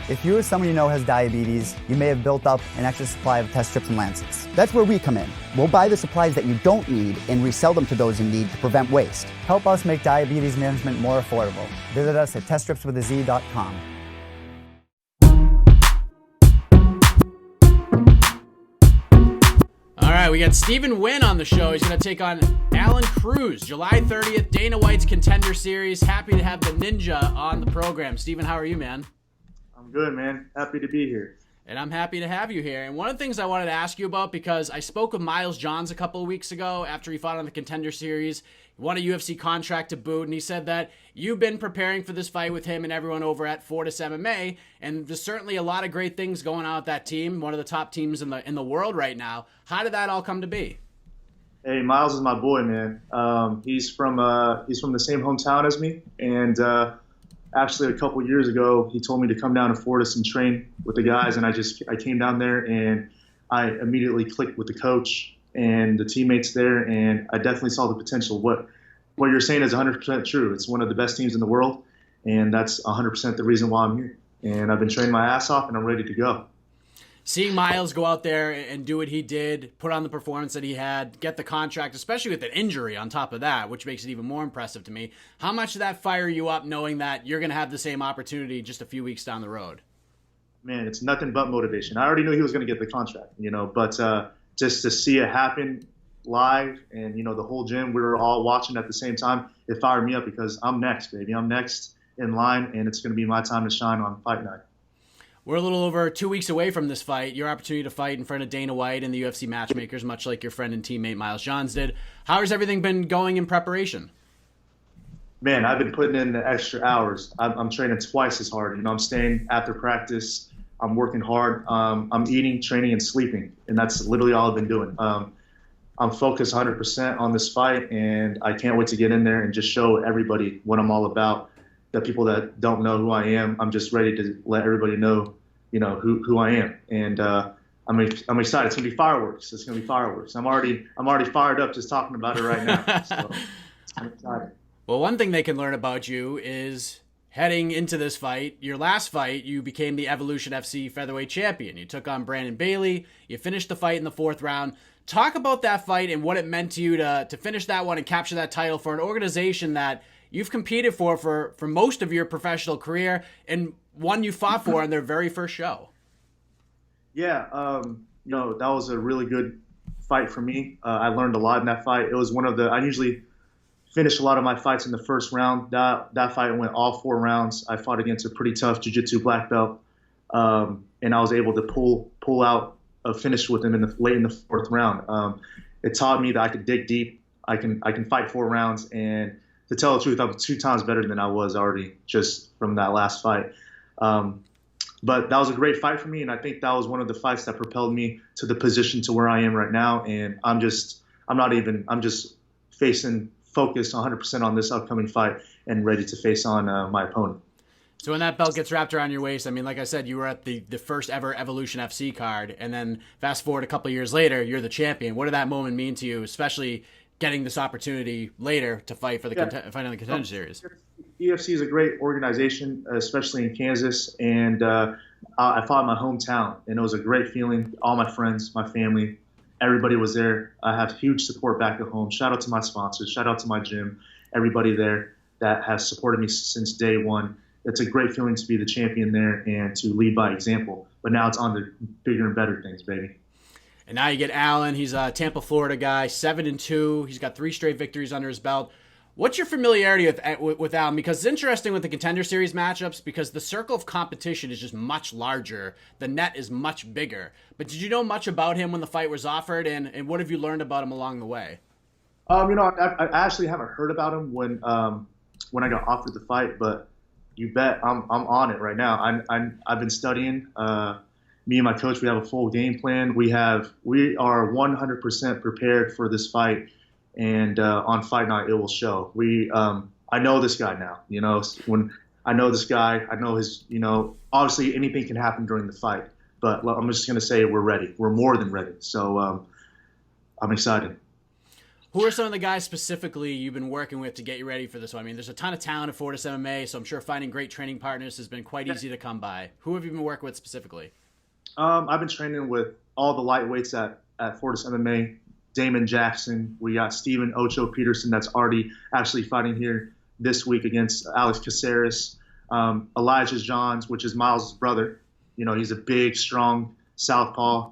If you or someone you know has diabetes, you may have built up an extra supply of test strips and lancets. That's where we come in. We'll buy the supplies that you don't need and resell them to those in need to prevent waste. Help us make diabetes management more affordable. Visit us at teststripswithaz.com. All right, we got Steven Nguyen on the show. He's going to take on Aalon Cruz, July 30th, Dana White's Contender Series. Happy to have the Ninja on the program. Steven, how are you, man? I'm good, man. Happy to be here. And I'm happy to have you here. And one of the things I wanted to ask you about, because I spoke with Miles Johns a couple of weeks ago after he fought on the Contender Series. He won a UFC contract to boot, and he said that you've been preparing for this fight with him and everyone over at Fortis MMA, and there's certainly a lot of great things going on with that team, one of the top teams in the world right now. How did that all come to be? Hey, Miles is my boy, man. He's from the same hometown as me, and actually a couple years ago, he told me to come down to Fortis and train with the guys, and I came down there, and I immediately clicked with the coach and the teammates there, and I definitely saw the potential. What you're saying is 100% true. It's one of the best teams in the world, and that's 100% the reason why I'm here. And I've been training my ass off, and I'm ready to go. Seeing Miles go out there and do what he did, put on the performance that he had, get the contract, especially with an injury on top of that, which makes it even more impressive to me. How much did that fire you up knowing that you're going to have the same opportunity just a few weeks down the road? Man, it's nothing but motivation. I already knew he was going to get the contract, but just to see it happen live and, the whole gym, we were all watching at the same time, it fired me up because I'm next, baby. I'm next in line, and it's going to be my time to shine on fight night. We're a little over 2 weeks away from this fight, your opportunity to fight in front of Dana White and the UFC matchmakers, much like your friend and teammate Miles Johns did. How has everything been going in preparation? Man, I've been putting in the extra hours. I'm training twice as hard. I'm staying after practice. I'm working hard. I'm eating, training, and sleeping, and that's literally all I've been doing. I'm focused 100% on this fight, and I can't wait to get in there and just show everybody what I'm all about. The people that don't know who I am, I'm just ready to let everybody know, who I am. And I'm excited. It's gonna be fireworks. It's gonna be fireworks. I'm already fired up just talking about it right now. So I'm excited. Well, one thing they can learn about you is heading into this fight, your last fight, you became the Evolution FC featherweight champion. You took on Brandon Bailey. You finished the fight in the 4th round. Talk about that fight and what it meant to you to finish that one and capture that title for an organization that you've competed for most of your professional career and one you fought for on their very first show. Yeah, that was a really good fight for me. I learned a lot in that fight. It was I usually finish a lot of my fights in the first round. That fight went all 4 rounds. I fought against a pretty tough jiu-jitsu black belt, and I was able to pull out a finish with him late in the 4th round. It taught me that I could dig deep. I can fight 4 rounds, and to tell the truth, I'm 2 times better than I was already just from that last fight. But that was a great fight for me, and I think that was one of the fights that propelled me to the position to where I am right now. And I'm just focused 100% on this upcoming fight and ready to face on my opponent. So when that belt gets wrapped around your waist, I mean, like I said, you were at the first ever Evolution FC card, and then fast forward a couple of years later, you're the champion. What did that moment mean to you, especially getting this opportunity later to fight for the fight on the Contender Series? UFC is a great organization, especially in Kansas, and I fought in my hometown, and it was a great feeling. All my friends, my family, everybody was there. I have huge support back at home. Shout out to my sponsors. Shout out to my gym. Everybody there that has supported me since day one. It's a great feeling to be the champion there and to lead by example. But now it's on to bigger and better things, baby. And now you get Aalon. He's a Tampa, Florida guy, 7-2. He's got 3 straight victories under his belt. What's your familiarity with Aalon? Because it's interesting with the Contender Series matchups because the circle of competition is just much larger. The net is much bigger. But did you know much about him when the fight was offered, and what have you learned about him along the way? I actually haven't heard about him when I got offered the fight, but you bet I'm on it right now. I've been studying. Me and my coach, we have a full game plan. We are 100% prepared for this fight. And on fight night, it will show. I know this guy now. When I know this guy, I know his. Obviously anything can happen during the fight, but I'm just gonna say we're ready. We're more than ready. So I'm excited. Who are some of the guys specifically you've been working with to get you ready for this one? I mean, there's a ton of talent at Fortis MMA, so I'm sure finding great training partners has been quite easy to come by. Who have you been working with specifically? I've been training with all the lightweights at Fortis MMA. Damon Jackson. We got Steven Ocho Peterson that's already actually fighting here this week against Alex Caceres. Elijah Johns, which is Miles' brother. You know, he's a big, strong southpaw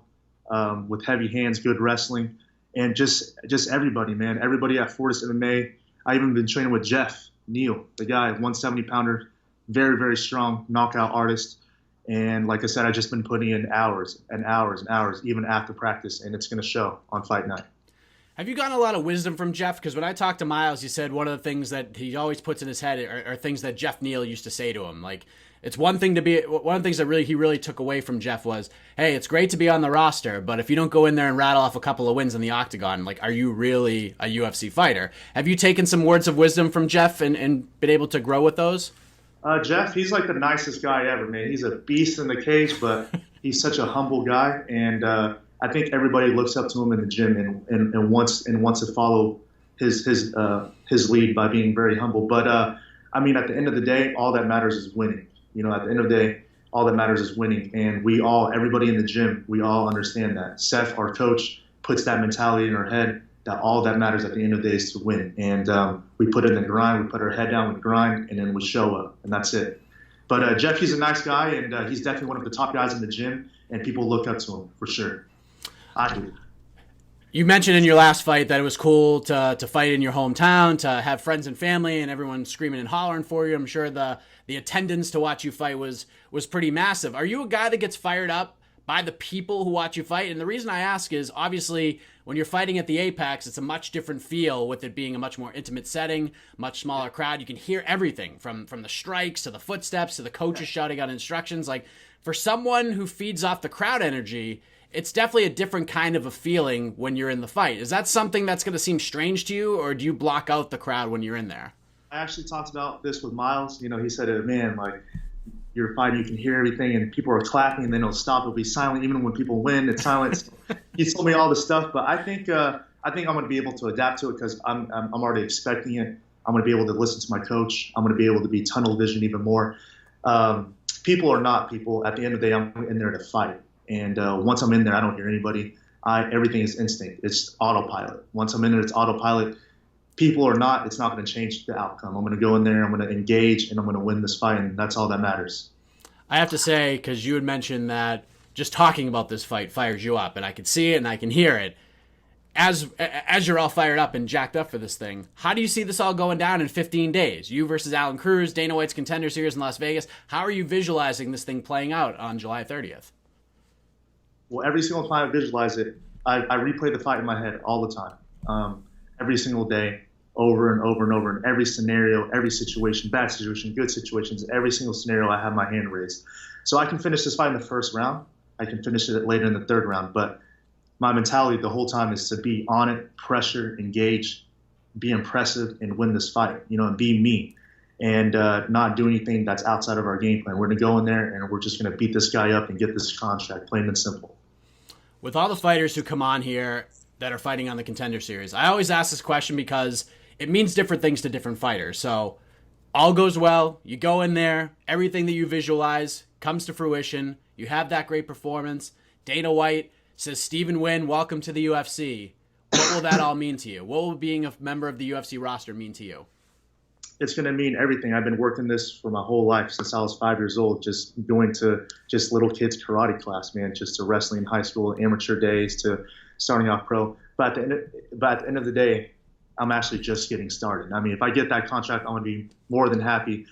with heavy hands, good wrestling. And just everybody, man. Everybody at Fortis MMA. I even been training with Jeff Neal, the guy, 170-pounder, very, very strong knockout artist. And like I said, I've just been putting in hours and hours and hours, even after practice, and it's going to show on fight night. Have you gotten a lot of wisdom from Jeff? Because when I talked to Miles, he said one of the things that he always puts in his head are things that Jeff Neal used to say to him. Like, it's one of the things that he really took away from Jeff was, hey, it's great to be on the roster, but if you don't go in there and rattle off a couple of wins in the octagon, like, are you really a UFC fighter? Have you taken some words of wisdom from Jeff and been able to grow with those? Jeff, he's like the nicest guy ever, man. He's a beast in the cage, but he's such a humble guy, and I think everybody looks up to him in the gym and wants to follow his lead by being very humble. But I mean, at the end of the day, all that matters is winning. You know, at the end of the day, all that matters is winning, and everybody in the gym, we all understand that. Seth, our coach, puts that mentality in our head that all that matters at the end of the day is to win. And we put in the grind, we put our head down with the grind, and then we show up, and that's it. But Jeff, he's a nice guy, and he's definitely one of the top guys in the gym, and people look up to him for sure. I do. You mentioned in your last fight that it was cool to fight in your hometown, to have friends and family, and everyone screaming and hollering for you. I'm sure the attendance to watch you fight was pretty massive. Are you a guy that gets fired up by the people who watch you fight? And the reason I ask is, obviously, when you're fighting at the Apex, it's a much different feel with it being a much more intimate setting, much smaller crowd. You can hear everything from the strikes to the footsteps to the coaches shouting out instructions. Like, for someone who feeds off the crowd energy, it's definitely a different kind of a feeling when you're in the fight. Is that something that's going to seem strange to you, or do you block out the crowd when you're in there? I actually talked about this with Miles. You know, he said, man, like, you're fighting, you can hear everything, and people are clapping, and then it'll stop. It'll be silent. Even when people win, it's silent. He told me all this stuff, but I think I'm going to be able to adapt to it because I'm already expecting it. I'm going to be able to listen to my coach. I'm going to be able to be tunnel vision even more. People or not people, at the end of the day, I'm in there to fight. And once I'm in there, I don't hear anybody. Everything is instinct. It's autopilot. Once I'm in there, it's autopilot. People or not, it's not going to change the outcome. I'm going to go in there, I'm going to engage, and I'm going to win this fight, and that's all that matters. I have to say, because you had mentioned that just talking about this fight fires you up, and I can see it and I can hear it. As you're all fired up and jacked up for this thing, how do you see this all going down in 15 days? You versus Aalon Cruz, Dana White's Contender Series in Las Vegas. How are you visualizing this thing playing out on July 30th? Well, every single time I visualize it, I replay the fight in my head all the time, every single day, over and over and over, in every scenario, every situation, bad situation, good situations, every single scenario I have my hand raised. So I can finish this fight in the first round. I can finish it later in the third round. But my mentality the whole time is to be on it, pressure, engage, be impressive, and win this fight, you know, and be me. And not do anything that's outside of our game plan. We're going to go in there, and we're just going to beat this guy up and get this contract, plain and simple. With all the fighters who come on here that are fighting on the Contender Series, I always ask this question because it means different things to different fighters. So all goes well, you go in there, everything that you visualize comes to fruition, you have that great performance. Dana White says, Steven Nguyen, welcome to the UFC. What will that all mean to you? What will being a member of the UFC roster mean to you? It's going to mean everything. I've been working this for my whole life since I was 5 years old, just going to just little kids karate class, man, just to wrestling in high school, amateur days, to starting off pro. But at the end of the day, I'm actually just getting started. I mean, if I get that contract, I'm going to be more than happy.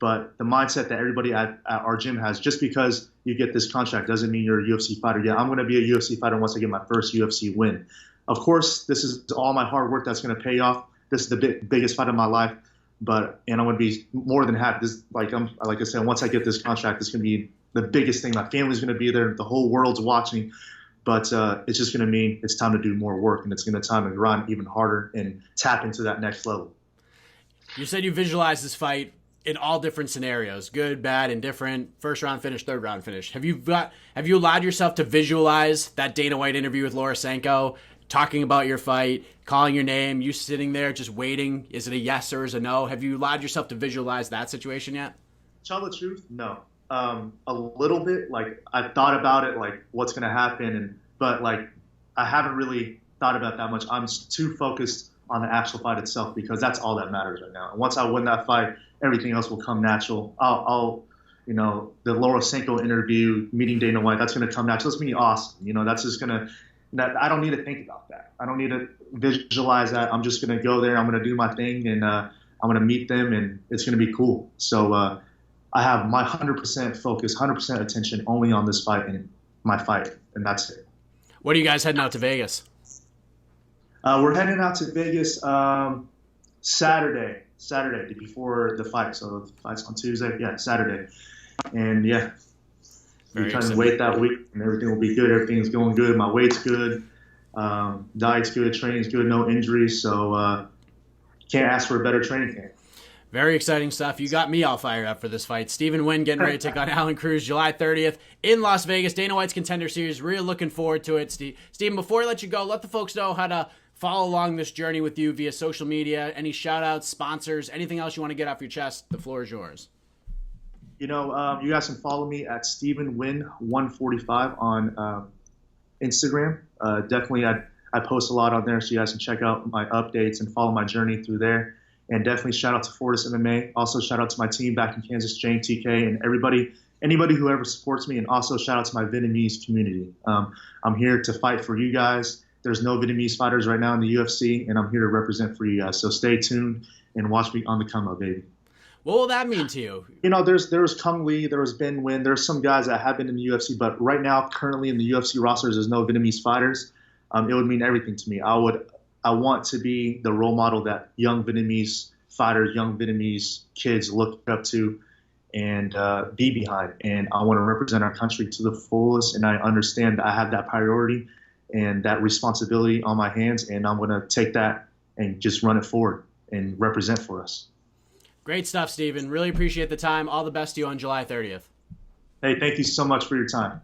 But the mindset that everybody at our gym has, just because you get this contract doesn't mean you're a UFC fighter. Yeah, I'm going to be a UFC fighter once I get my first UFC win. Of course, this is all my hard work that's going to pay off. This is the biggest fight of my life. And I'm going to be more than happy. Like I said, once I get this contract, it's going to be the biggest thing. My family's going to be there. The whole world's watching. But it's just going to mean it's time to do more work, and it's going to time to grind even harder and tap into that next level. You said you visualized this fight in all different scenarios, good, bad, indifferent, first round finish, third round finish. Have you allowed yourself to visualize that Dana White interview with Laura Sanko, talking about your fight, calling your name, you sitting there just waiting? Is it a yes or is it a no? Have you allowed yourself to visualize that situation yet? Tell the truth, no. A little bit, like I thought about it, like what's gonna happen, but like I haven't really thought about that much. I'm too focused on the actual fight itself because that's all that matters right now. And once I win that fight, everything else will come natural. I'll the Laura Sanko interview, meeting Dana White, that's gonna come natural. That's gonna be awesome. That's just gonna. I don't need to think about that. I don't need to visualize that. I'm just gonna go there. I'm gonna do my thing, and I'm gonna meet them, and it's gonna be cool. So. I have my 100% focus, 100% attention only on this fight and my fight, and that's it. What are you guys heading out to Vegas? We're heading out to Vegas Saturday before the fight. So the fight's on Tuesday. Yeah, Saturday. And yeah, we trying to wait that week, and everything will be good. Everything's going good. My weight's good. Diet's good. Training's good. No injuries. So can't ask for a better training camp. Very exciting stuff. You got me all fired up for this fight. Steven Nguyen getting ready to take on Aalon Cruz July 30th in Las Vegas. Dana White's Contender Series. Really looking forward to it. Steven, before I let you go, let the folks know how to follow along this journey with you via social media. Any shout-outs, sponsors, anything else you want to get off your chest, the floor is yours. You guys can follow me at Steven Nguyen 145 on Instagram. Definitely, I post a lot on there, so you guys can check out my updates and follow my journey through there. And definitely shout out to Fortis MMA. Also shout out to my team back in Kansas, Jane TK, and anybody who ever supports me. And also shout out to my Vietnamese community. I'm here to fight for you guys. There's no Vietnamese fighters right now in the UFC, and I'm here to represent for you guys. So stay tuned and watch me on the come up, baby. What will that mean to you? There's Kung Lee, there was Ben Nguyen. There's some guys that have been in the UFC, but right now, currently in the UFC rosters, there's no Vietnamese fighters. It would mean everything to me. I want to be the role model that young Vietnamese fighters, young Vietnamese kids look up to and be behind. And I want to represent our country to the fullest. And I understand that I have that priority and that responsibility on my hands. And I'm going to take that and just run it forward and represent for us. Great stuff, Steven. Really appreciate the time. All the best to you on July 30th. Hey, thank you so much for your time.